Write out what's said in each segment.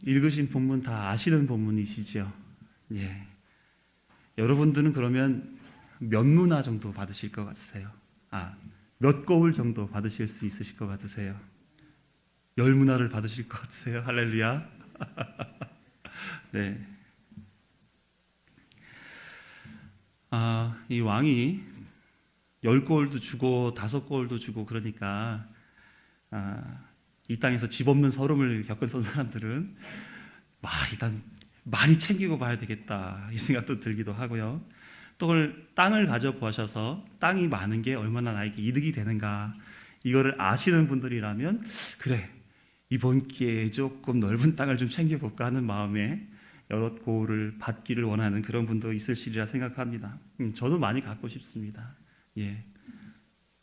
읽으신 본문 다 아시는 본문이시죠? 예. 여러분들은 그러면 몇 문화 정도 받으실 것 같으세요? 몇 거울 정도 받으실 수 있으실 것 같으세요? 10문화를 받으실 것 같으세요? 할렐루야. 네. 이 왕이 10거울도 주고 5거울도 주고 그러니까 이 땅에서 집 없는 서름을 겪었던 사람들은 일단 많이 챙기고 봐야 되겠다 이 생각도 들기도 하고요. 또 땅을 가져보셔서 땅이 많은 게 얼마나 나에게 이득이 되는가 이거를 아시는 분들이라면 그래 이번 기회에 조금 넓은 땅을 좀 챙겨볼까 하는 마음에 여러 고울을 받기를 원하는 그런 분도 있으시리라 생각합니다. 저도 많이 갖고 싶습니다. 예.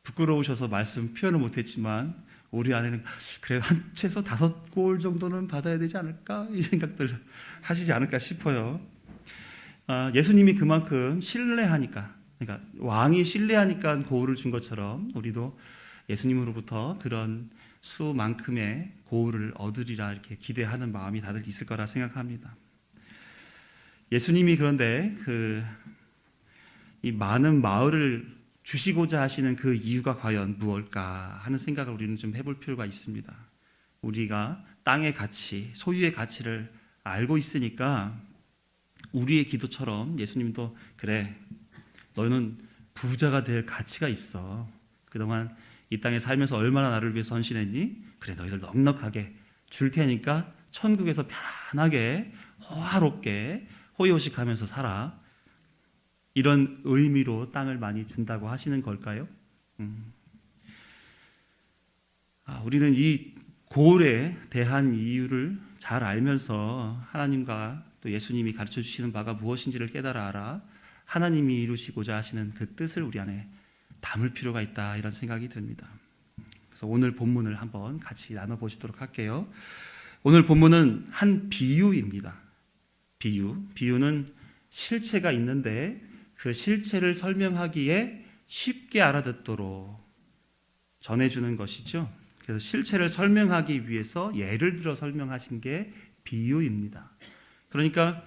부끄러우셔서 말씀 표현을 못했지만 우리 안에는 그래 한 최소 5고울 정도는 받아야 되지 않을까 이 생각들 하시지 않을까 싶어요. 예수님이 그만큼 신뢰하니까, 그러니까 왕이 신뢰하니까 고울을 준 것처럼 우리도 예수님으로부터 그런 수만큼의 고울을 얻으리라 이렇게 기대하는 마음이 다들 있을 거라 생각합니다. 예수님이 그런데 이 많은 마을을 주시고자 하시는 그 이유가 과연 무엇일까 하는 생각을 우리는 좀 해볼 필요가 있습니다. 우리가 땅의 가치, 소유의 가치를 알고 있으니까 우리의 기도처럼 예수님도 그래 너는 부자가 될 가치가 있어. 그동안 이 땅에 살면서 얼마나 나를 위해서 헌신했니? 그래 너희들 넉넉하게 줄 테니까 천국에서 편하게 호화롭게 호의호식하면서 살아. 이런 의미로 땅을 많이 준다고 하시는 걸까요? 우리는 이 고울에 대한 이유를 잘 알면서 하나님과 또 예수님이 가르쳐 주시는 바가 무엇인지를 깨달아 알아 하나님이 이루시고자 하시는 그 뜻을 우리 안에 담을 필요가 있다 이런 생각이 듭니다. 그래서 오늘 본문을 한번 같이 나눠보시도록 할게요. 오늘 본문은 한 비유입니다. 비유는 실체가 있는데 그 실체를 설명하기에 쉽게 알아듣도록 전해주는 것이죠. 그래서 실체를 설명하기 위해서 예를 들어 설명하신 게 비유입니다. 그러니까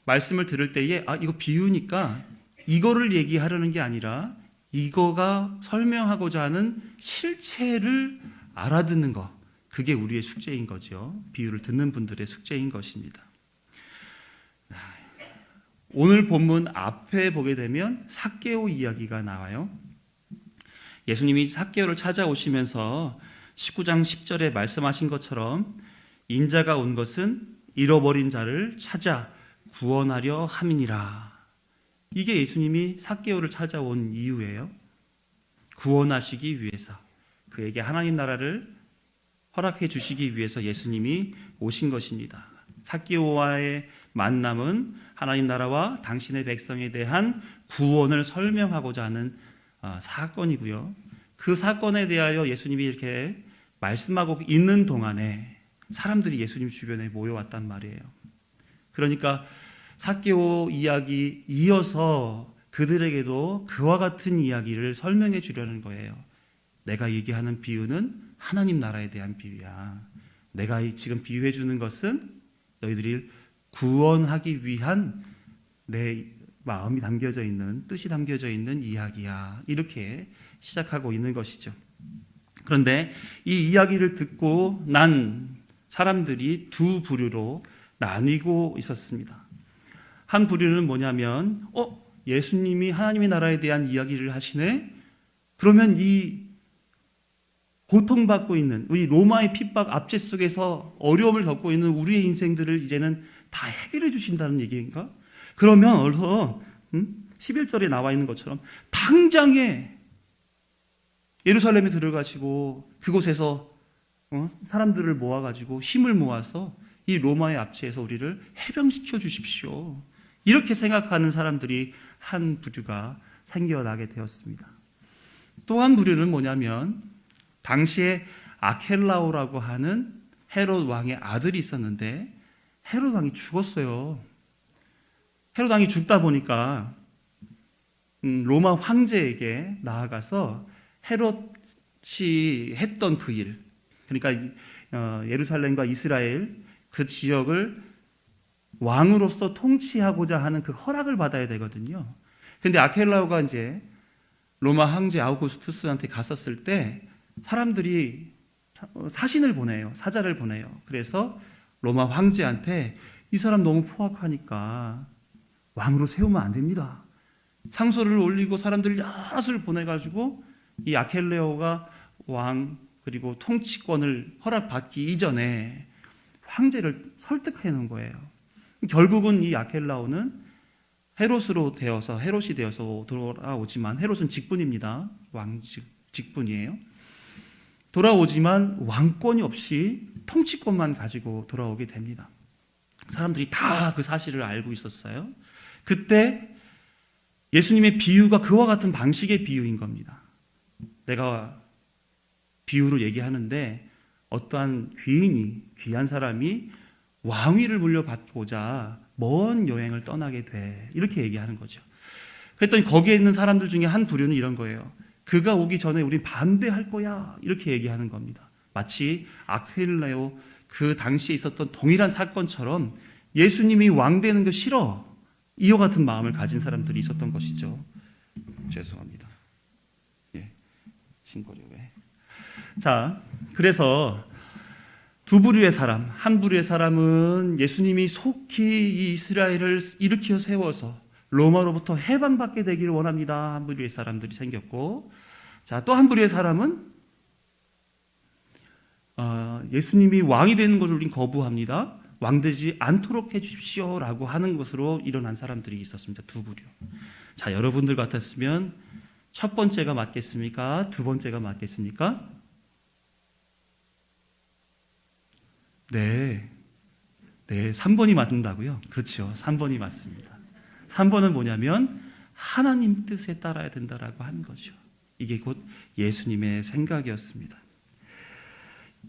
말씀을 들을 때에 이거 비유니까 이거를 얘기하려는 게 아니라 이거가 설명하고자 하는 실체를 알아듣는 것, 그게 우리의 숙제인 거죠. 비유를 듣는 분들의 숙제인 것입니다. 오늘 본문 앞에 보게 되면 삭개오 이야기가 나와요. 예수님이 삭개오를 찾아오시면서 19장 10절에 말씀하신 것처럼 인자가 온 것은 잃어버린 자를 찾아 구원하려 함이니라. 이게 예수님이 삭개오를 찾아온 이유예요. 구원하시기 위해서, 그에게 하나님 나라를 허락해 주시기 위해서 예수님이 오신 것입니다. 삭개오와의 만남은 하나님 나라와 당신의 백성에 대한 구원을 설명하고자 하는 사건이고요. 그 사건에 대하여 예수님이 이렇게 말씀하고 있는 동안에 사람들이 예수님 주변에 모여왔단 말이에요. 그러니까 삭개오 이야기 이어서 그들에게도 그와 같은 이야기를 설명해 주려는 거예요. 내가 얘기하는 비유는 하나님 나라에 대한 비유야. 내가 지금 비유해 주는 것은 너희들이 구원하기 위한 내 마음이 담겨져 있는, 뜻이 담겨져 있는 이야기야. 이렇게 시작하고 있는 것이죠. 그런데 이 이야기를 듣고 난 사람들이 두 부류로 나뉘고 있었습니다. 한 부류는 뭐냐면 예수님이 하나님의 나라에 대한 이야기를 하시네? 그러면 이 고통받고 있는 우리 로마의 핍박 압제 속에서 어려움을 겪고 있는 우리의 인생들을 이제는 다 해결해 주신다는 얘기인가? 그러면 어서 11절에 나와 있는 것처럼 당장에 예루살렘에 들어가시고 그곳에서 사람들을 모아가지고 힘을 모아서 이 로마의 압제에서 우리를 해방시켜 주십시오. 이렇게 생각하는 사람들이 한 부류가 생겨나게 되었습니다. 또 한 부류는 뭐냐면 당시에 아켈라오라고 하는 헤롯 왕의 아들이 있었는데 헤롯 왕이 죽었어요. 헤롯 왕이 죽다 보니까 로마 황제에게 나아가서 헤롯이 했던 그 일, 그러니까 예루살렘과 이스라엘 그 지역을 왕으로서 통치하고자 하는 그 허락을 받아야 되거든요. 근데 아켈라오가 이제 로마 황제 아우구스투스한테 갔었을 때 사람들이 사신을 보내요. 사자를 보내요. 그래서 로마 황제한테 이 사람 너무 포악하니까 왕으로 세우면 안 됩니다. 상소를 올리고 사람들 여럿을 보내가지고 이 아켈레오가 왕 그리고 통치권을 허락받기 이전에 황제를 설득해 놓은 거예요. 결국은 이 아켈라오는 헤롯이 되어서 돌아오지만, 헤롯은 직분입니다. 왕 직분이에요. 돌아오지만 왕권이 없이 통치권만 가지고 돌아오게 됩니다. 사람들이 다 그 사실을 알고 있었어요. 그때 예수님의 비유가 그와 같은 방식의 비유인 겁니다. 내가 비유로 얘기하는데 어떠한 귀한 사람이 왕위를 물려받고자 먼 여행을 떠나게 돼. 이렇게 얘기하는 거죠. 그랬더니 거기에 있는 사람들 중에 한 부류는 이런 거예요. 그가 오기 전에 우린 반대할 거야. 이렇게 얘기하는 겁니다. 마치 아킬레오 그 당시에 있었던 동일한 사건처럼 예수님이 왕 되는 거 싫어. 이와 같은 마음을 가진 사람들이 있었던 것이죠. 죄송합니다. 예, 신고려 왜? 자, 그래서 두 부류의 사람, 한 부류의 사람은 예수님이 속히 이 이스라엘을 일으켜 세워서 로마로부터 해방받게 되기를 원합니다. 한 부류의 사람들이 생겼고, 자, 또 한 부류의 사람은 예수님이 왕이 되는 것을 우린 거부합니다. 왕되지 않도록 해주십시오라고 하는 것으로 일어난 사람들이 있었습니다. 두 부류. 자, 여러분들 같았으면 첫 번째가 맞겠습니까? 두 번째가 맞겠습니까? 네, 3번이 맞는다고요? 그렇죠. 3번이 맞습니다. 3번은 뭐냐면 하나님 뜻에 따라야 된다라고 하는 거죠. 이게 곧 예수님의 생각이었습니다.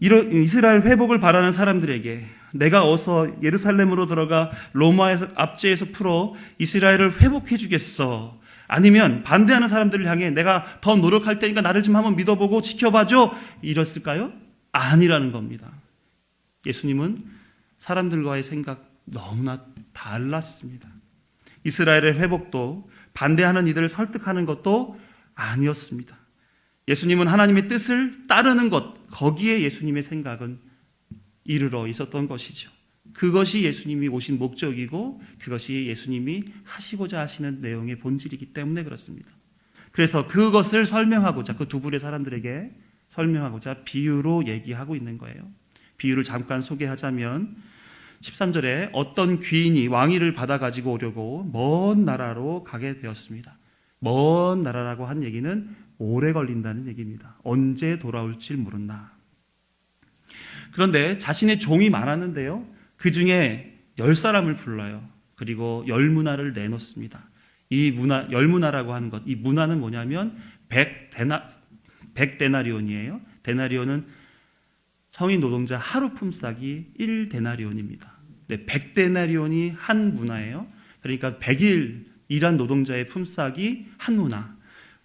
이스라엘 회복을 바라는 사람들에게 내가 어서 예루살렘으로 들어가 로마에서 압제에서 풀어 이스라엘을 회복해 주겠어. 아니면 반대하는 사람들을 향해 내가 더 노력할 테니까 나를 좀 한번 믿어보고 지켜봐줘. 이랬을까요? 아니라는 겁니다. 예수님은 사람들과의 생각 너무나 달랐습니다. 이스라엘의 회복도 반대하는 이들을 설득하는 것도 아니었습니다. 예수님은 하나님의 뜻을 따르는 것, 거기에 예수님의 생각은 이르러 있었던 것이죠. 그것이 예수님이 오신 목적이고 그것이 예수님이 하시고자 하시는 내용의 본질이기 때문에 그렇습니다. 그래서 그것을 설명하고자, 그 두 부류의 사람들에게 설명하고자 비유로 얘기하고 있는 거예요. 비유를 잠깐 소개하자면 13절에 어떤 귀인이 왕위를 받아가지고 오려고 먼 나라로 가게 되었습니다. 먼 나라라고 한 얘기는 오래 걸린다는 얘기입니다. 언제 돌아올지 모른다. 그런데 자신의 종이 많았는데요. 그 중에 10사람을 불러요. 그리고 열문화를 내놓습니다. 이 문화, 열문화라고 하는 것, 이 문화는 뭐냐면 100데나리온이에요. 데나리온은 성인 노동자 하루 품삯이 1데나리온입니다. 네, 100데나리온이 한 문화예요. 그러니까 100일 일한 노동자의 품삯이 한 문화.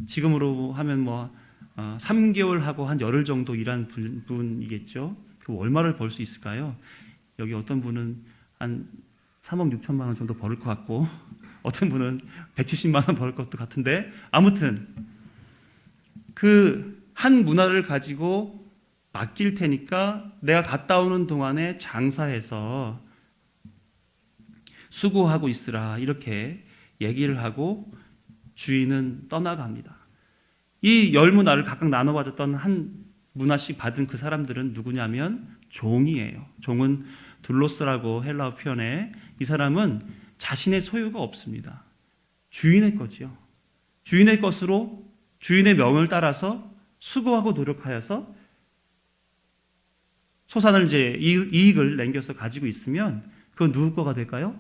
지금으로 하면 3개월 하고 한 열흘 정도 일한 분이겠죠. 그 얼마를 벌 수 있을까요? 여기 어떤 분은 한 3억 6천만 원 정도 벌을 것 같고 어떤 분은 170만 원 벌 것도 같은데, 아무튼 그 한 문화를 가지고 맡길 테니까 내가 갔다 오는 동안에 장사해서 수고하고 있으라, 이렇게 얘기를 하고 주인은 떠나갑니다. 이 10문화를 각각 나눠 가졌던 한 문화씩 받은 그 사람들은 누구냐면 종이에요. 종은 둘로스라고 헬라어 표현에, 이 사람은 자신의 소유가 없습니다. 주인의 거지요. 주인의 것으로 주인의 명을 따라서 수고하고 노력하여서 소산을 이제 이익을 남겨서 가지고 있으면 그건 누구 거가 될까요?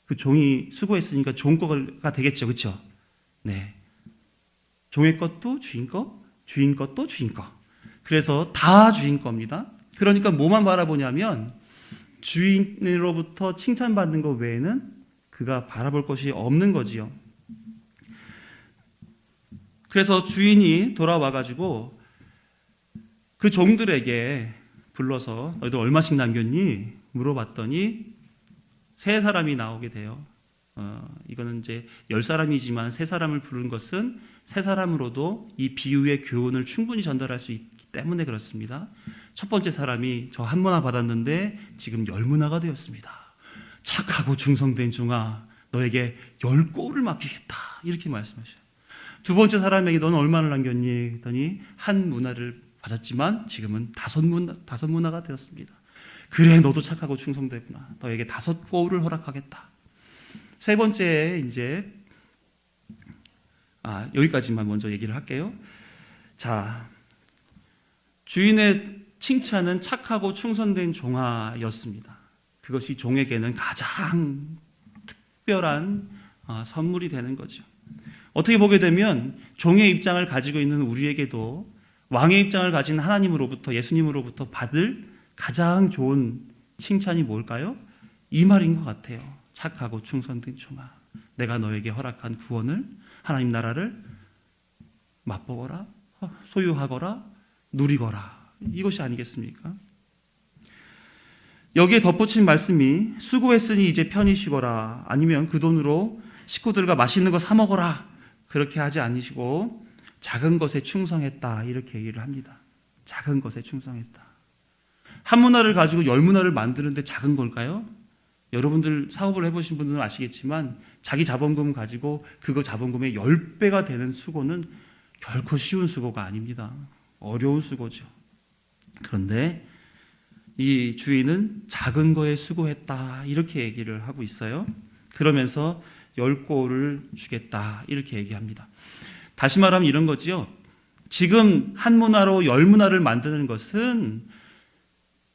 그 종이 수고했으니까 종 거가 되겠죠. 그렇죠? 네. 종의 것도 주인 거, 주인 것도 주인 거. 그래서 다 주인 겁니다. 그러니까 뭐만 바라보냐면 주인으로부터 칭찬받는 것 외에는 그가 바라볼 것이 없는 거지요. 그래서 주인이 돌아와가지고 그 종들에게 불러서 너희들 얼마씩 남겼니? 물어봤더니 세 사람이 나오게 돼요. 이거는 이제 10사람이지만 세 사람을 부른 것은 세 사람으로도 이 비유의 교훈을 충분히 전달할 수 있기 때문에 그렇습니다. 첫 번째 사람이 저 한 문화 받았는데 지금 10문화가 되었습니다. 착하고 충성된 종아, 너에게 10꼴을 맡기겠다. 이렇게 말씀하셔요. 두 번째 사람에게 너는 얼마나 남겼니? 했더니 한 문화를 받았지만 지금은 5문화가 되었습니다. 그래, 너도 착하고 충성되구나. 너에게 5꼴을 허락하겠다. 세 번째 이제 여기까지만 먼저 얘기를 할게요. 자, 주인의 칭찬은 착하고 충성된 종아였습니다. 그것이 종에게는 가장 특별한 선물이 되는 거죠. 어떻게 보게 되면 종의 입장을 가지고 있는 우리에게도 왕의 입장을 가진 하나님으로부터, 예수님으로부터 받을 가장 좋은 칭찬이 뭘까요? 이 말인 것 같아요. 착하고 충성된 종아, 내가 너에게 허락한 구원을, 하나님 나라를 맛보거라, 소유하거라, 누리거라. 이것이 아니겠습니까? 여기에 덧붙인 말씀이 수고했으니 이제 편히 쉬거라, 아니면 그 돈으로 식구들과 맛있는 거 사 먹어라, 그렇게 하지 않으시고 작은 것에 충성했다, 이렇게 얘기를 합니다. 작은 것에 충성했다. 한 문화를 가지고 10문화를 만드는데 작은 걸까요? 여러분들 사업을 해보신 분들은 아시겠지만 자기 자본금 가지고 그거 자본금의 10배가 되는 수고는 결코 쉬운 수고가 아닙니다. 어려운 수고죠. 그런데 이 주인은 작은 거에 수고했다, 이렇게 얘기를 하고 있어요. 그러면서 10꼴을 주겠다, 이렇게 얘기합니다. 다시 말하면 이런 거지요. 지금 한 문화로 10문화를 만드는 것은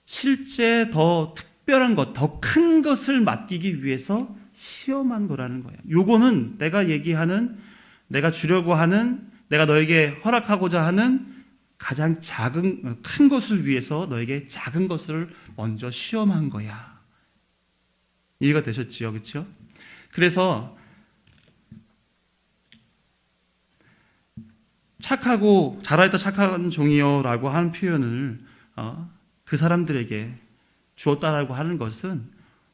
실제 더 특별한 것, 더 큰 것을 맡기기 위해서 시험한 거라는 거예요. 요거는 내가 얘기하는, 내가 주려고 하는, 내가 너에게 허락하고자 하는 가장 큰 것을 위해서 너에게 작은 것을 먼저 시험한 거야. 이해가 되셨지요? 그렇죠? 그래서 착하고 잘하였다 착한 종이여 라고 하는 표현을 그 사람들에게 주었다라고 하는 것은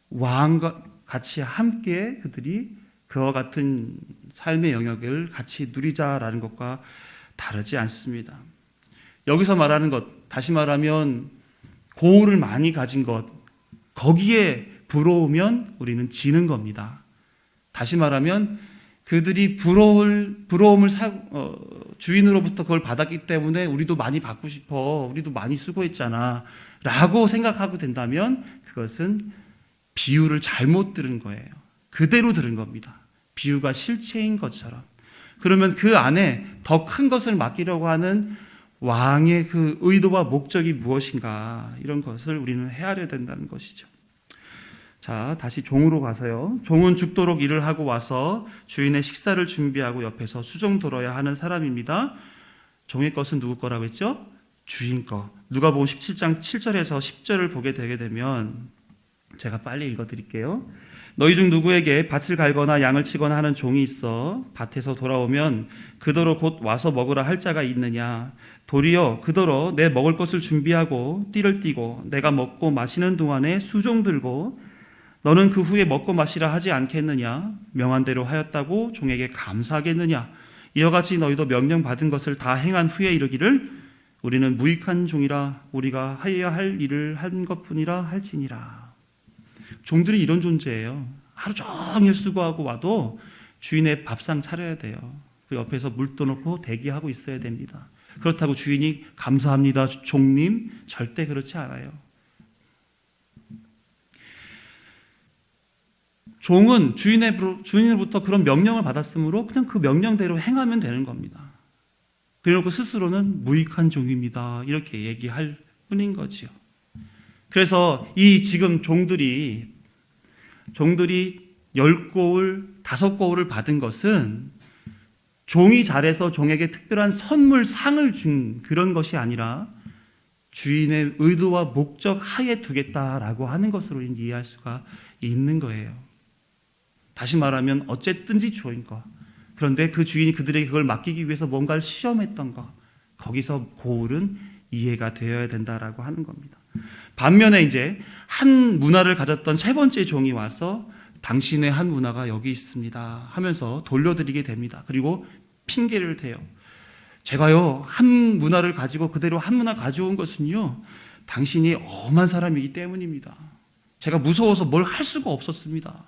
왕과 같이 함께 그들이 그와 같은 삶의 영역을 같이 누리자라는 것과 다르지 않습니다. 여기서 말하는 것, 다시 말하면 고울을 많이 가진 것, 거기에 부러우면 우리는 지는 겁니다. 다시 말하면 그들이 부러움을 주인으로부터 그걸 받았기 때문에 우리도 많이 받고 싶어, 우리도 많이 수고했잖아 라고 생각하고 된다면 그것은 비유를 잘못 들은 거예요. 그대로 들은 겁니다. 비유가 실체인 것처럼. 그러면 그 안에 더 큰 것을 맡기려고 하는 왕의 그 의도와 목적이 무엇인가, 이런 것을 우리는 헤아려야 된다는 것이죠. 자, 다시 종으로 가서요. 종은 죽도록 일을 하고 와서 주인의 식사를 준비하고 옆에서 수종 들어야 하는 사람입니다. 종의 것은 누구 거라고 했죠? 주인 거. 누가복음 17장 7절에서 10절을 보게 되게 되면 제가 빨리 읽어드릴게요. 너희 중 누구에게 밭을 갈거나 양을 치거나 하는 종이 있어 밭에서 돌아오면 그더러 곧 와서 먹으라 할 자가 있느냐? 도리어 그더러 내 먹을 것을 준비하고 띠를 띠고 내가 먹고 마시는 동안에 수종 들고 너는 그 후에 먹고 마시라 하지 않겠느냐? 명한 대로 하였다고 종에게 감사하겠느냐? 이와 같이 너희도 명령받은 것을 다 행한 후에 이르기를 우리는 무익한 종이라 우리가 하여야 할 일을 한 것뿐이라 할지니라. 종들이 이런 존재예요. 하루 종일 수고하고 와도 주인의 밥상 차려야 돼요. 그 옆에서 물 떠놓고 대기하고 있어야 됩니다. 그렇다고 주인이 감사합니다 종님, 절대 그렇지 않아요. 종은 주인으로부터 그런 명령을 받았으므로 그냥 그 명령대로 행하면 되는 겁니다. 그래놓고 스스로는 무익한 종입니다, 이렇게 얘기할 뿐인 거지요. 그래서 이 지금 종들이 10고울, 5고울을 받은 것은 종이 잘해서 종에게 특별한 선물, 상을 준 그런 것이 아니라 주인의 의도와 목적 하에 두겠다라고 하는 것으로 이해할 수가 있는 거예요. 다시 말하면 어쨌든지 주인 거. 그런데 그 주인이 그들에게 그걸 맡기기 위해서 뭔가를 시험했던 거. 거기서 고울은 이해가 되어야 된다라고 하는 겁니다. 반면에 이제 한 문화를 가졌던 세 번째 종이 와서 당신의 한 문화가 여기 있습니다 하면서 돌려드리게 됩니다. 그리고 핑계를 대요. 제가요, 한 문화를 가지고 그대로 한 문화 가져온 것은요, 당신이 엄한 사람이기 때문입니다. 제가 무서워서 뭘 할 수가 없었습니다.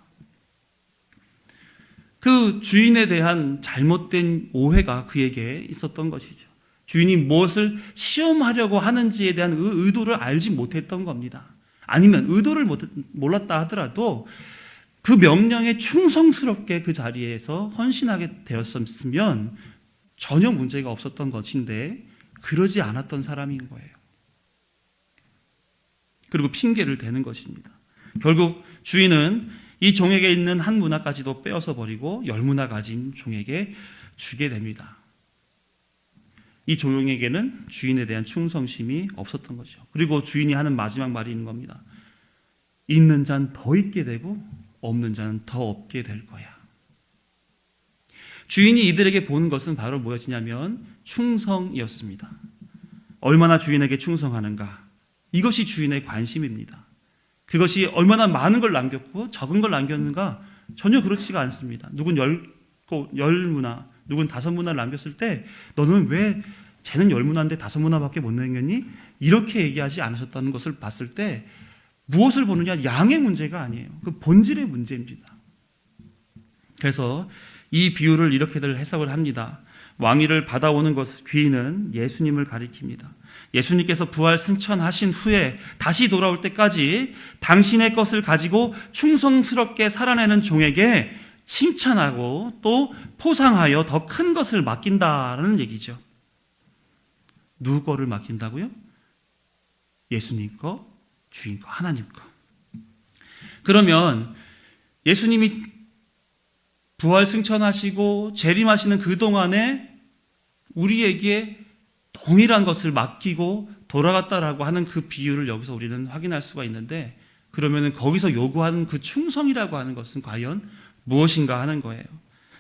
그 주인에 대한 잘못된 오해가 그에게 있었던 것이죠. 주인이 무엇을 시험하려고 하는지에 대한 의도를 알지 못했던 겁니다. 아니면 의도를 몰랐다 하더라도 그 명령에 충성스럽게 그 자리에서 헌신하게 되었으면 전혀 문제가 없었던 것인데 그러지 않았던 사람인 거예요. 그리고 핑계를 대는 것입니다. 결국 주인은 이 종에게 있는 한 문화까지도 빼앗아 버리고 10문화 가진 종에게 주게 됩니다. 이 종에게는 주인에 대한 충성심이 없었던 거죠. 그리고 주인이 하는 마지막 말이 있는 겁니다. 있는 자는 더 있게 되고 없는 자는 더 없게 될 거야. 주인이 이들에게 보는 것은 바로 무엇이냐면 충성이었습니다. 얼마나 주인에게 충성하는가, 이것이 주인의 관심입니다. 그것이 얼마나 많은 걸 남겼고 적은 걸 남겼는가, 전혀 그렇지가 않습니다. 누군 10문화, 누군 5문화를 남겼을 때 너는 왜 쟤는 10문화인데 5문화밖에 못 남겼니? 이렇게 얘기하지 않으셨다는 것을 봤을 때 무엇을 보느냐, 양의 문제가 아니에요. 그 본질의 문제입니다. 그래서 이 비유를 이렇게들 해석을 합니다. 왕위를 받아오는 귀인은 예수님을 가리킵니다. 예수님께서 부활 승천하신 후에 다시 돌아올 때까지 당신의 것을 가지고 충성스럽게 살아내는 종에게 칭찬하고 또 포상하여 더 큰 것을 맡긴다라는 얘기죠. 누구 거를 맡긴다고요? 예수님 거, 주인 거, 하나님 거. 그러면 예수님이 부활 승천하시고 재림하시는 그동안에 우리에게 동일한 것을 맡기고 돌아갔다라고 하는 그 비유를 여기서 우리는 확인할 수가 있는데, 그러면 거기서 요구하는 그 충성이라고 하는 것은 과연 무엇인가 하는 거예요.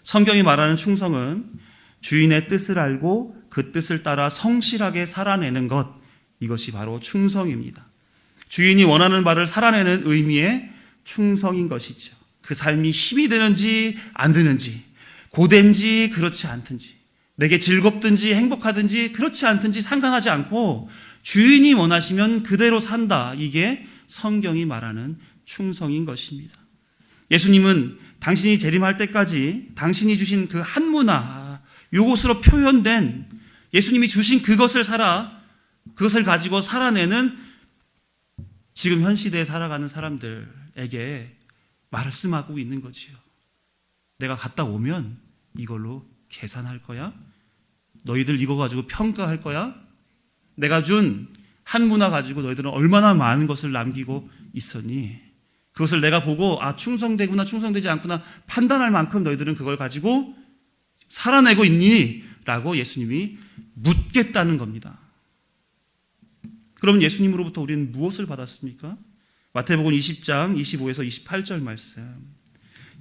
성경이 말하는 충성은 주인의 뜻을 알고 그 뜻을 따라 성실하게 살아내는 것, 이것이 바로 충성입니다. 주인이 원하는 바를 살아내는 의미의 충성인 것이죠. 그 삶이 힘이 되는지 안 되는지, 고된지 그렇지 않든지, 내게 즐겁든지 행복하든지 그렇지 않든지 상관하지 않고 주인이 원하시면 그대로 산다. 이게 성경이 말하는 충성인 것입니다. 예수님은 당신이 재림할 때까지 당신이 주신 그 한 문화, 이것으로 표현된 예수님이 주신 그것을 그것을 가지고 살아내는 지금 현 시대에 살아가는 사람들에게 말씀하고 있는 거지요. 내가 갔다 오면 이걸로 계산할 거야? 너희들 이거 가지고 평가할 거야? 내가 준 한 문화 가지고 너희들은 얼마나 많은 것을 남기고 있었니? 그것을 내가 보고 충성되구나 충성되지 않구나 판단할 만큼 너희들은 그걸 가지고 살아내고 있니? 라고 예수님이 묻겠다는 겁니다. 그럼 예수님으로부터 우리는 무엇을 받았습니까? 마태복음 20장 25에서 28절 말씀.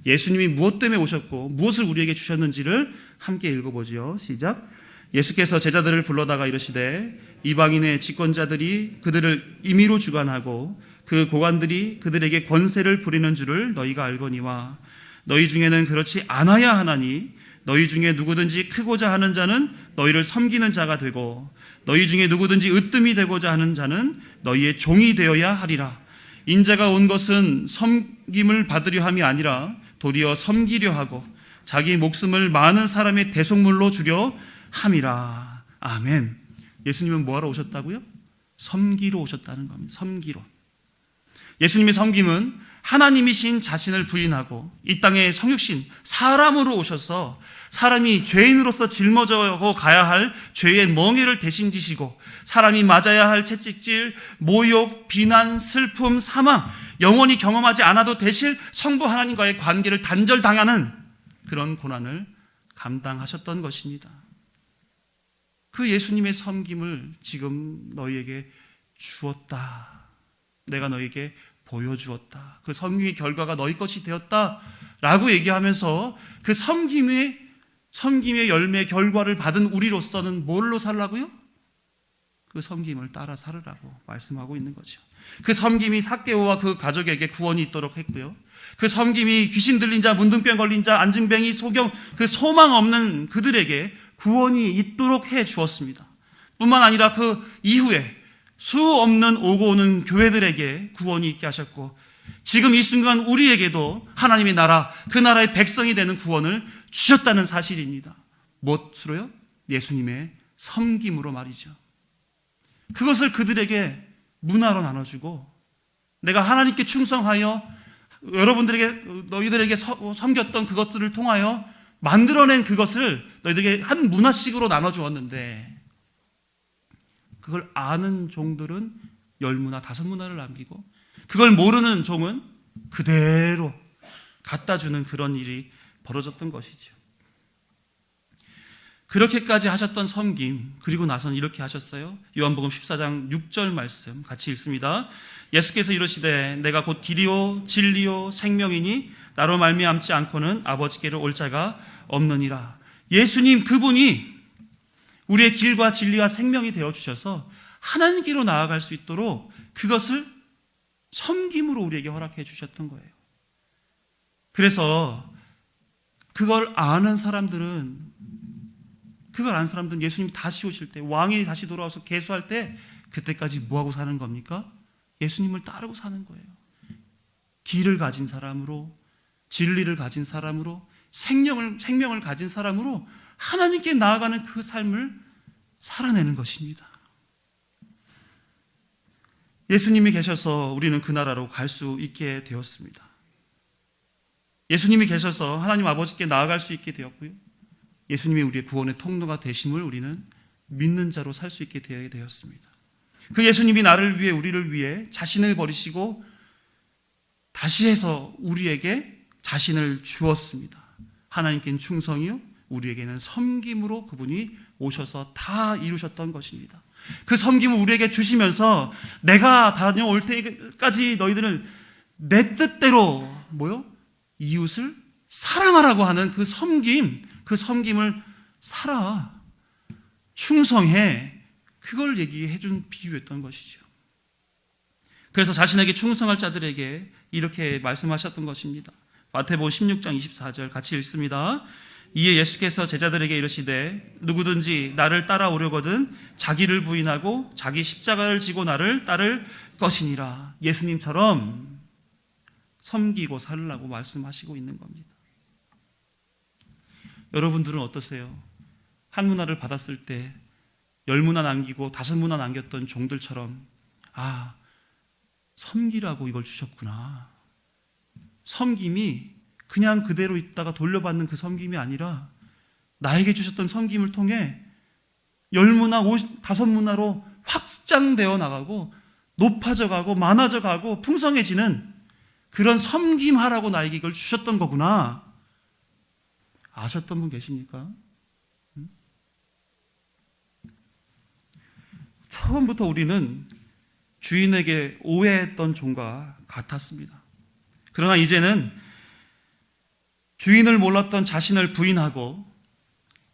예수님이 무엇 때문에 오셨고 무엇을 우리에게 주셨는지를 함께 읽어보죠. 시작. 예수께서 제자들을 불러다가 이르시되 이방인의 집권자들이 그들을 임의로 주관하고 그 고관들이 그들에게 권세를 부리는 줄을 너희가 알거니와 너희 중에는 그렇지 않아야 하나니 너희 중에 누구든지 크고자 하는 자는 너희를 섬기는 자가 되고 너희 중에 누구든지 으뜸이 되고자 하는 자는 너희의 종이 되어야 하리라. 인자가 온 것은 섬김을 받으려 함이 아니라 도리어 섬기려 하고 자기 목숨을 많은 사람의 대속물로 주려 함이라. 아멘. 예수님은 뭐하러 오셨다고요? 섬기러 오셨다는 겁니다. 섬기러. 예수님의 섬김은 하나님이신 자신을 부인하고 이 땅에 성육신 사람으로 오셔서 사람이 죄인으로서 짊어져 가야 할 죄의 멍에를 대신 지시고 사람이 맞아야 할 채찍질, 모욕, 비난, 슬픔, 사망, 영원히 경험하지 않아도 되실 성부 하나님과의 관계를 단절당하는 그런 고난을 감당하셨던 것입니다. 그 예수님의 섬김을 지금 너희에게 주었다. 내가 너희에게 보여주었다. 그 섬김의 결과가 너희 것이 되었다. 라고 얘기하면서 그 섬김의 열매 결과를 받은 우리로서는 뭘로 살라고요? 그 섬김을 따라 살으라고 말씀하고 있는 거죠. 그 섬김이 삭개오와 그 가족에게 구원이 있도록 했고요. 그 섬김이 귀신 들린 자, 문둥병 걸린 자, 안증뱅이, 소경, 그 소망 없는 그들에게 구원이 있도록 해 주었습니다. 뿐만 아니라 그 이후에 수 없는 오고 오는 교회들에게 구원이 있게 하셨고, 지금 이 순간 우리에게도 하나님의 나라, 그 나라의 백성이 되는 구원을 주셨다는 사실입니다. 무엇으로요? 예수님의 섬김으로 말이죠. 그것을 그들에게 문화로 나눠주고, 내가 하나님께 충성하여 여러분들에게, 너희들에게 섬겼던 그것들을 통하여 만들어낸 그것을 너희들에게 한 문화식으로 나눠주었는데, 그걸 아는 종들은 10문화, 5문화를 남기고, 그걸 모르는 종은 그대로 갖다 주는 그런 일이 벌어졌던 것이죠. 그렇게까지 하셨던 섬김, 그리고 나서는 이렇게 하셨어요. 요한복음 14장 6절 말씀 같이 읽습니다. 예수께서 이르시되 내가 곧 길이요 진리요 생명이니 나로 말미암지 않고는 아버지께로 올 자가 없느니라. 예수님 그분이 우리의 길과 진리와 생명이 되어주셔서 하나님께로 나아갈 수 있도록 그것을 섬김으로 우리에게 허락해 주셨던 거예요. 그래서 그걸 아는 사람들은 예수님이 다시 오실 때, 왕이 다시 돌아와서 계수할 때, 그때까지 뭐하고 사는 겁니까? 예수님을 따르고 사는 거예요. 길을 가진 사람으로, 진리를 가진 사람으로, 생명을 가진 사람으로 하나님께 나아가는 그 삶을 살아내는 것입니다. 예수님이 계셔서 우리는 그 나라로 갈 수 있게 되었습니다. 예수님이 계셔서 하나님 아버지께 나아갈 수 있게 되었고요. 예수님이 우리의 구원의 통로가 되심을 우리는 믿는 자로 살 수 있게 되었습니다. 그 예수님이 나를 위해, 우리를 위해 자신을 버리시고 다시 해서 우리에게 자신을 주었습니다. 하나님께는 충성이요, 우리에게는 섬김으로 그분이 오셔서 다 이루셨던 것입니다. 그 섬김을 우리에게 주시면서 내가 다녀올 때까지 너희들은 내 뜻대로 이웃을 사랑하라고 하는 그 섬김을 살아, 충성해, 그걸 얘기해 준 비유였던 것이죠. 그래서 자신에게 충성할 자들에게 이렇게 말씀하셨던 것입니다. 마태복음 16장 24절 같이 읽습니다. 이에 예수께서 제자들에게 이르시되 누구든지 나를 따라오려거든 자기를 부인하고 자기 십자가를 지고 나를 따를 것이니라. 예수님처럼 섬기고 살라고 말씀하시고 있는 겁니다. 여러분들은 어떠세요? 한 문화를 받았을 때 10문화 남기고 5문화 남겼던 종들처럼, 아, 섬기라고 이걸 주셨구나. 섬김이 그냥 그대로 있다가 돌려받는 그 섬김이 아니라 나에게 주셨던 섬김을 통해 10문화, 5문화로 확장되어 나가고 높아져 가고 많아져 가고 풍성해지는 그런 섬김하라고 나에게 이걸 주셨던 거구나. 아셨던 분 계십니까? 처음부터 우리는 주인에게 오해했던 종과 같았습니다. 그러나 이제는 주인을 몰랐던 자신을 부인하고,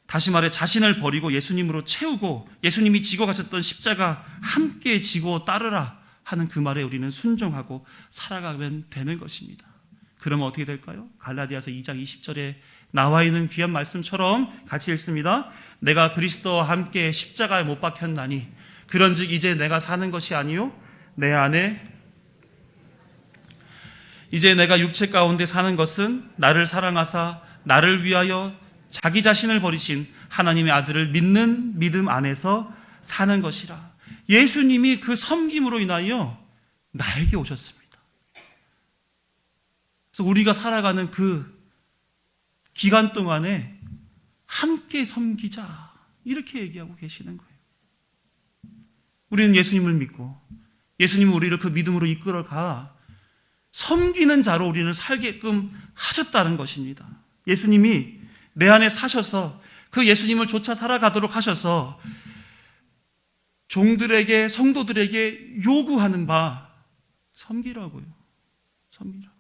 다시 말해 자신을 버리고 예수님으로 채우고, 예수님이 지고 가셨던 십자가 함께 지고 따르라 하는 그 말에 우리는 순종하고 살아가면 되는 것입니다. 그러면 어떻게 될까요? 갈라디아서 2장 20절에 나와 있는 귀한 말씀처럼 같이 읽습니다. 내가 그리스도와 함께 십자가에 못 박혔나니 그런즉 이제 내가 사는 것이 아니요 내 안에 이제 내가 육체 가운데 사는 것은 나를 사랑하사 나를 위하여 자기 자신을 버리신 하나님의 아들을 믿는 믿음 안에서 사는 것이라. 예수님이 그 섬김으로 인하여 나에게 오셨습니다. 그래서 우리가 살아가는 그 기간 동안에 함께 섬기자, 이렇게 얘기하고 계시는 거예요. 우리는 예수님을 믿고 예수님은 우리를 그 믿음으로 이끌어가 섬기는 자로 우리는 살게끔 하셨다는 것입니다. 예수님이 내 안에 사셔서 그 예수님을 쫓아 살아가도록 하셔서 종들에게, 성도들에게 요구하는 바 섬기라고요. 섬기라고.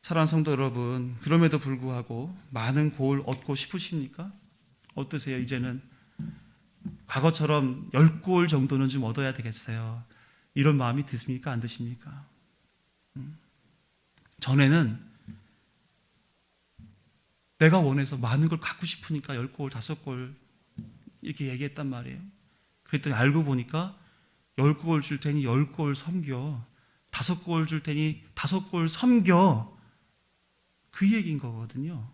사랑하는 성도 여러분, 그럼에도 불구하고 많은 고을 얻고 싶으십니까? 어떠세요? 이제는 과거처럼 10골 정도는 좀 얻어야 되겠어요. 이런 마음이 드십니까? 안 드십니까? 전에는 내가 원해서 많은 걸 갖고 싶으니까 10골, 5골 이렇게 얘기했단 말이에요. 그랬더니 알고 보니까 10골 줄 테니 10골 섬겨, 5골 줄 테니 5골 섬겨, 그 얘기인 거거든요.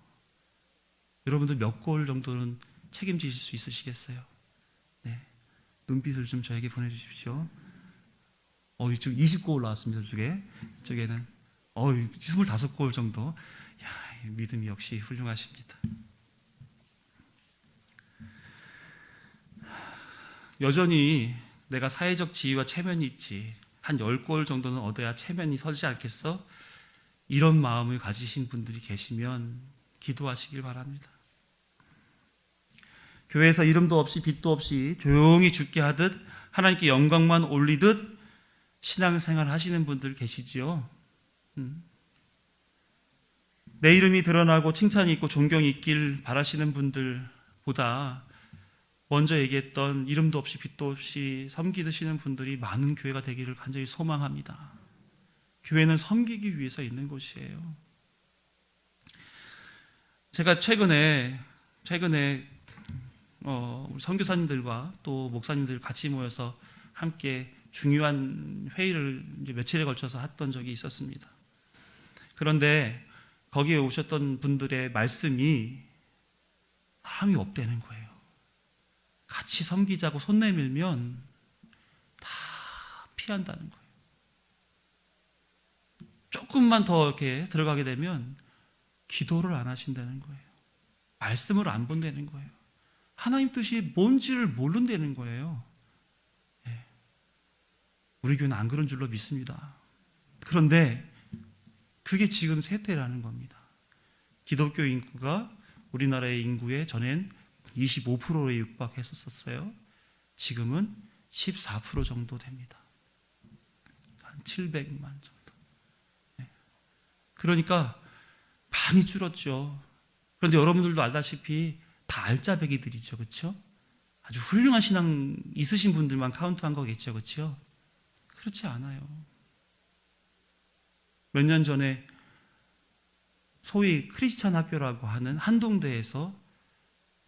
여러분들 몇 골 정도는 책임지실 수 있으시겠어요? 네. 눈빛을 좀 저에게 보내주십시오. 지금 20골 나왔습니다. 이쪽에는 25골 정도. 야, 믿음이 역시 훌륭하십니다. 여전히 내가 사회적 지위와 체면이 있지, 한 10골 정도는 얻어야 체면이 서지 않겠어? 이런 마음을 가지신 분들이 계시면 기도하시길 바랍니다. 교회에서 이름도 없이 빚도 없이 조용히 죽게 하듯 하나님께 영광만 올리듯 신앙생활 하시는 분들 계시지요. 내 이름이 드러나고 칭찬이 있고 존경이 있길 바라시는 분들보다 먼저 얘기했던 이름도 없이 빚도 없이 섬기시는 분들이 많은 교회가 되기를 간절히 소망합니다. 교회는 섬기기 위해서 있는 곳이에요. 제가 최근에 우리 선교사님들과 또 목사님들 같이 모여서 함께 중요한 회의를 이제 며칠에 걸쳐서 했던 적이 있었습니다. 그런데 거기에 오셨던 분들의 말씀이 마음이 없대는 거예요. 같이 섬기자고 손 내밀면 다 피한다는 거예요. 조금만 더 이렇게 들어가게 되면 기도를 안 하신다는 거예요. 말씀을 안 본다는 거예요. 하나님 뜻이 뭔지를 모른다는 거예요. 네. 우리 교회는 안 그런 줄로 믿습니다. 그런데 그게 지금 세태라는 겁니다. 기독교 인구가 우리나라의 인구의 전엔 25%에 육박했었어요. 지금은 14% 정도 됩니다. 한 700만 정도. 네. 그러니까 많이 줄었죠. 그런데 여러분들도 알다시피 다 알짜배기들이죠. 그렇죠? 아주 훌륭한 신앙 있으신 분들만 카운트한 거겠죠. 그렇죠? 그렇지 않아요. 몇 년 전에 소위 크리스찬 학교라고 하는 한동대에서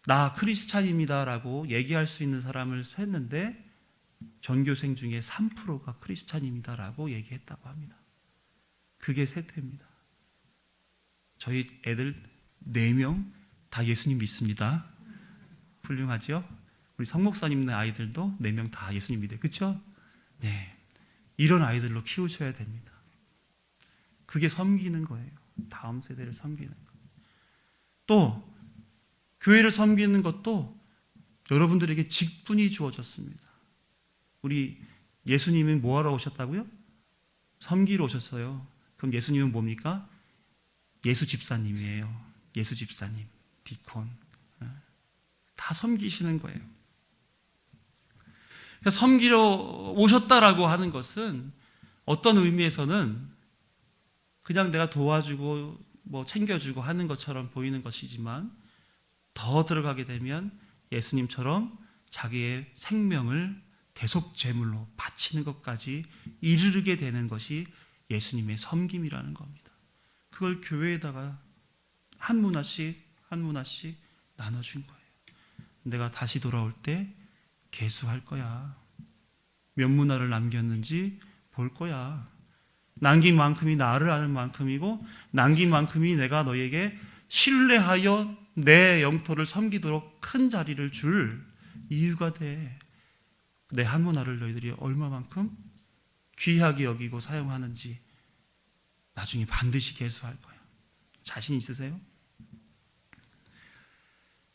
나 크리스찬입니다라고 얘기할 수 있는 사람을 셌는데 전교생 중에 3%가 크리스찬입니다라고 얘기했다고 합니다. 그게 세태입니다. 저희 애들 4명 다 예수님 믿습니다. 훌륭하죠? 우리 성목사님네 아이들도 4명 다 예수님 믿어요. 그렇죠? 네. 이런 아이들로 키우셔야 됩니다. 그게 섬기는 거예요. 다음 세대를 섬기는 거. 또 교회를 섬기는 것도 여러분들에게 직분이 주어졌습니다. 우리 예수님은 뭐하러 오셨다고요? 섬기러 오셨어요. 그럼 예수님은 뭡니까? 예수 집사님이에요. 예수 집사님, 디콘. 다 섬기시는 거예요. 그러니까 섬기러 오셨다라고 하는 것은 어떤 의미에서는 그냥 내가 도와주고 뭐 챙겨주고 하는 것처럼 보이는 것이지만 더 들어가게 되면 예수님처럼 자기의 생명을 대속제물로 바치는 것까지 이르게 되는 것이 예수님의 섬김이라는 겁니다. 그걸 교회에다가 한 문화씩 나눠준 거예요. 내가 다시 돌아올 때 계수할 거야. 몇 문화를 남겼는지 볼 거야. 남긴 만큼이 나를 아는 만큼이고 남긴 만큼이 내가 너에게 신뢰하여 내 영토를 섬기도록 큰 자리를 줄 이유가 돼. 내 한 문화를 너희들이 얼마만큼 귀하게 여기고 사용하는지 나중에 반드시 계수할 거야. 자신 있으세요?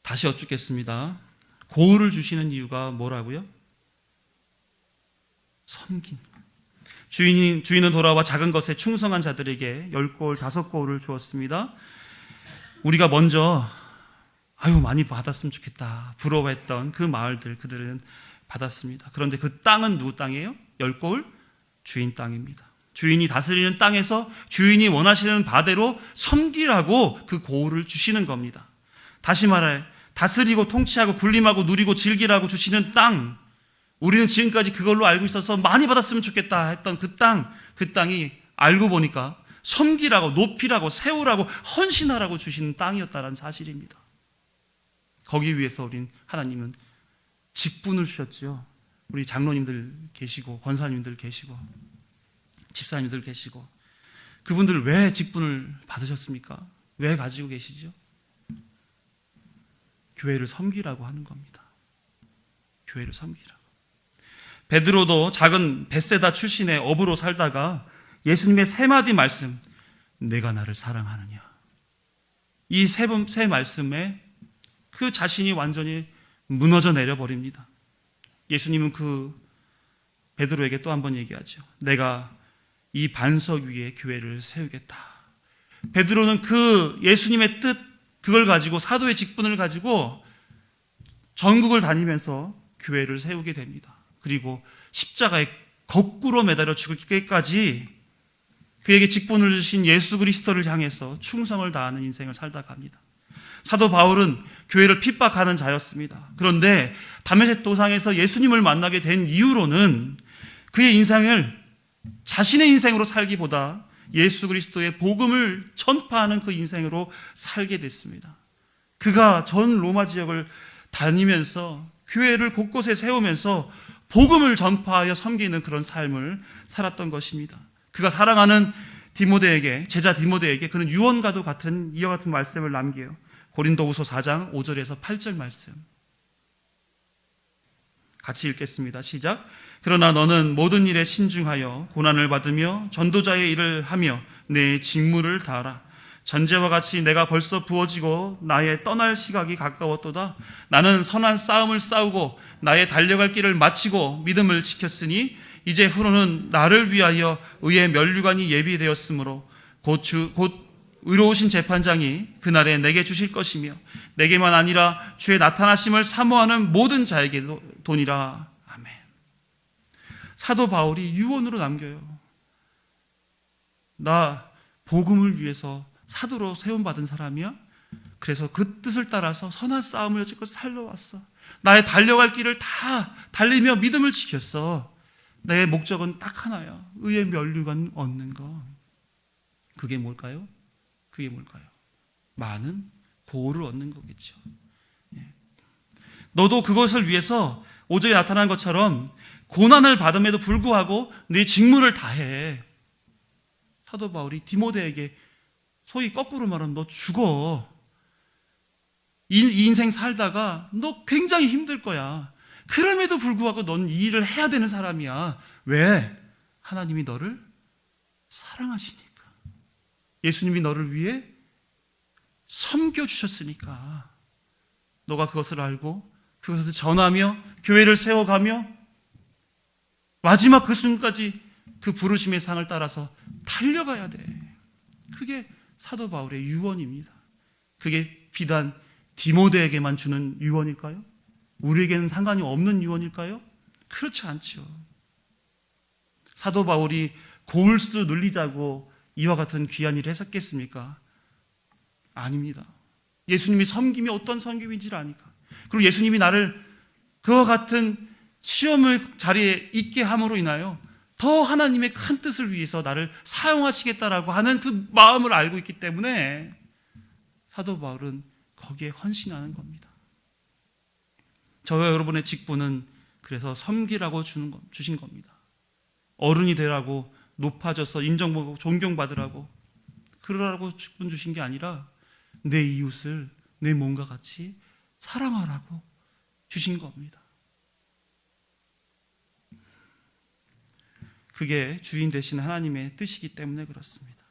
다시 여쭙겠습니다. 고을을 주시는 이유가 뭐라고요? 섬김. 주인은 돌아와 작은 것에 충성한 자들에게 10골, 5골을 주었습니다. 우리가 먼저 많이 받았으면 좋겠다 부러워했던 그 마을들, 그들은 받았습니다. 그런데 그 땅은 누구 땅이에요? 10골? 주인 땅입니다. 주인이 다스리는 땅에서 주인이 원하시는 바대로 섬기라고 그 고을을 주시는 겁니다. 다시 말해 다스리고 통치하고 군림하고 누리고 즐기라고 주시는 땅, 우리는 지금까지 그걸로 알고 있어서 많이 받았으면 좋겠다 했던 그 땅이 알고 보니까 섬기라고, 높이라고, 세우라고, 헌신하라고 주시는 땅이었다는 사실입니다. 거기 위해서 우린 하나님은 직분을 주셨죠. 우리 장로님들 계시고 권사님들 계시고 집사님들 계시고, 그분들 왜 직분을 받으셨습니까? 왜 가지고 계시죠? 교회를 섬기라고 하는 겁니다. 교회를 섬기라고. 베드로도 작은 벳세다 출신의 어부로 살다가 예수님의 세 마디 말씀, 내가 나를 사랑하느냐, 이 세 말씀에 그 자신이 완전히 무너져 내려버립니다. 예수님은 그 베드로에게 또 한 번 얘기하죠. 내가 이 반석 위에 교회를 세우겠다. 베드로는 그 예수님의 뜻, 그걸 가지고, 사도의 직분을 가지고 전국을 다니면서 교회를 세우게 됩니다. 그리고 십자가에 거꾸로 매달려 죽을 때까지 그에게 직분을 주신 예수 그리스도를 향해서 충성을 다하는 인생을 살다 갑니다. 사도 바울은 교회를 핍박하는 자였습니다. 그런데 다메섹 도상에서 예수님을 만나게 된 이후로는 그의 인생을 자신의 인생으로 살기보다 예수 그리스도의 복음을 전파하는 그 인생으로 살게 됐습니다. 그가 전 로마 지역을 다니면서 교회를 곳곳에 세우면서 복음을 전파하여 섬기는 그런 삶을 살았던 것입니다. 그가 사랑하는 디모데에게, 제자 디모데에게 그는 유언과도 같은 이와 같은 말씀을 남겨요. 고린도후서 4장 5절에서 8절 말씀 같이 읽겠습니다. 시작. 그러나 너는 모든 일에 신중하여 고난을 받으며 전도자의 일을 하며 내 직무를 다하라. 전제와 같이 내가 벌써 부어지고 나의 떠날 시각이 가까웠도다. 나는 선한 싸움을 싸우고 나의 달려갈 길을 마치고 믿음을 지켰으니 이제 후로는 나를 위하여 의의 면류관이 예비되었으므로 곧 의로우신 재판장이 그날에 내게 주실 것이며 내게만 아니라 주의 나타나심을 사모하는 모든 자에게 도니라. 아멘. 사도 바울이 유언으로 남겨요. 나 복음을 위해서 사도로 세움받은 사람이야. 그래서 그 뜻을 따라서 선한 싸움을 여지껏 살려왔어. 나의 달려갈 길을 다 달리며 믿음을 지켰어. 내 목적은 딱 하나야. 의의 면류관 얻는 거. 그게 뭘까요? 그게 뭘까요? 많은 보호를 얻는 거겠죠. 너도 그것을 위해서 5절에 나타난 것처럼 고난을 받음에도 불구하고 네 직무를 다해. 사도 바울이 디모데에게 소위 거꾸로 말하면 너 죽어. 이 인생 살다가 너 굉장히 힘들 거야. 그럼에도 불구하고 넌 이 일을 해야 되는 사람이야. 왜? 하나님이 너를 사랑하시니까. 예수님이 너를 위해 섬겨주셨으니까. 너가 그것을 알고 그것을 전하며 교회를 세워가며 마지막 그 순간까지 그 부르심의 상을 따라서 달려가야 돼. 그게 사도 바울의 유언입니다. 그게 비단 디모데에게만 주는 유언일까요? 우리에게는 상관이 없는 유언일까요? 그렇지 않죠. 사도 바울이 고울수 눌리자고 이와 같은 귀한 일을 했었겠습니까? 아닙니다. 예수님이 섬김이 어떤 섬김인지를 아니까. 그리고 예수님이 나를 그와 같은 시험의 자리에 있게 함으로 인하여 더 하나님의 큰 뜻을 위해서 나를 사용하시겠다라고 하는 그 마음을 알고 있기 때문에 사도 바울은 거기에 헌신하는 겁니다. 저와 여러분의 직분은 그래서 섬기라고 주신 겁니다. 어른이 되라고, 높아져서 인정받고 존경받으라고, 그러라고 직분 주신 게 아니라 내 이웃을 내 몸과 같이 사랑하라고 주신 겁니다. 그게 주인 되신 하나님의 뜻이기 때문에 그렇습니다.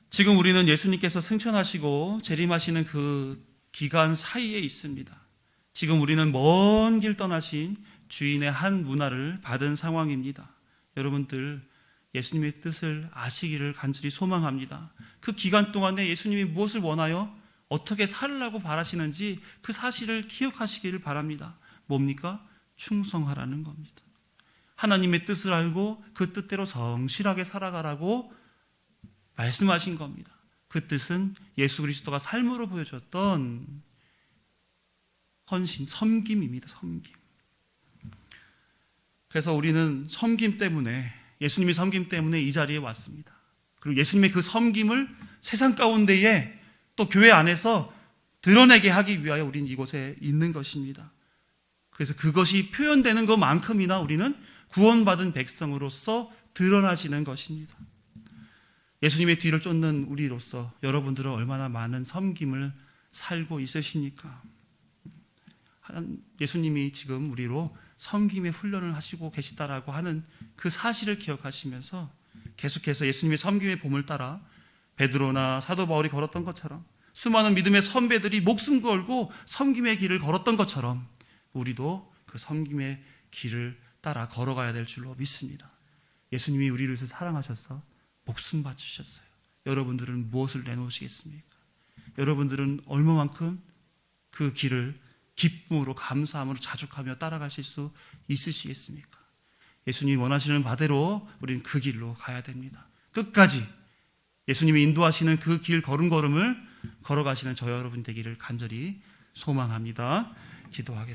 지금 우리는 예수님께서 승천하시고 재림하시는 그 기간 사이에 있습니다. 지금 우리는 먼 길 떠나신 주인의 한 문화를 받은 상황입니다. 여러분들 예수님의 뜻을 아시기를 간절히 소망합니다. 그 기간 동안에 예수님이 무엇을 원하여 어떻게 살라고 바라시는지 그 사실을 기억하시기를 바랍니다. 뭡니까? 충성하라는 겁니다. 하나님의 뜻을 알고 그 뜻대로 성실하게 살아가라고 말씀하신 겁니다. 그 뜻은 예수 그리스도가 삶으로 보여줬던 헌신, 섬김입니다. 섬김. 그래서 우리는 섬김 때문에, 예수님의 섬김 때문에 이 자리에 왔습니다. 그리고 예수님의 그 섬김을 세상 가운데에 또 교회 안에서 드러내게 하기 위하여 우리는 이곳에 있는 것입니다. 그래서 그것이 표현되는 것만큼이나 우리는 구원받은 백성으로서 드러나지는 것입니다. 예수님의 뒤를 쫓는 우리로서 여러분들은 얼마나 많은 섬김을 살고 있으십니까? 예수님이 지금 우리로 섬김의 훈련을 하시고 계시다라고 하는 그 사실을 기억하시면서 계속해서 예수님의 섬김의 봄을 따라 베드로나 사도 바울이 걸었던 것처럼, 수많은 믿음의 선배들이 목숨 걸고 섬김의 길을 걸었던 것처럼 우리도 그 섬김의 길을 따라 걸어가야 될 줄로 믿습니다. 예수님이 우리를 사랑하셔서 목숨 바치셨어요. 여러분들은 무엇을 내놓으시겠습니까? 여러분들은 얼마만큼 그 길을 기쁨으로, 감사함으로 자족하며 따라가실 수 있으시겠습니까? 예수님이 원하시는 바대로 우리는 그 길로 가야 됩니다. 끝까지 예수님이 인도하시는 그 길 걸음걸음을 걸어가시는 저 여러분 되기를 간절히 소망합니다. 기도하겠습니다.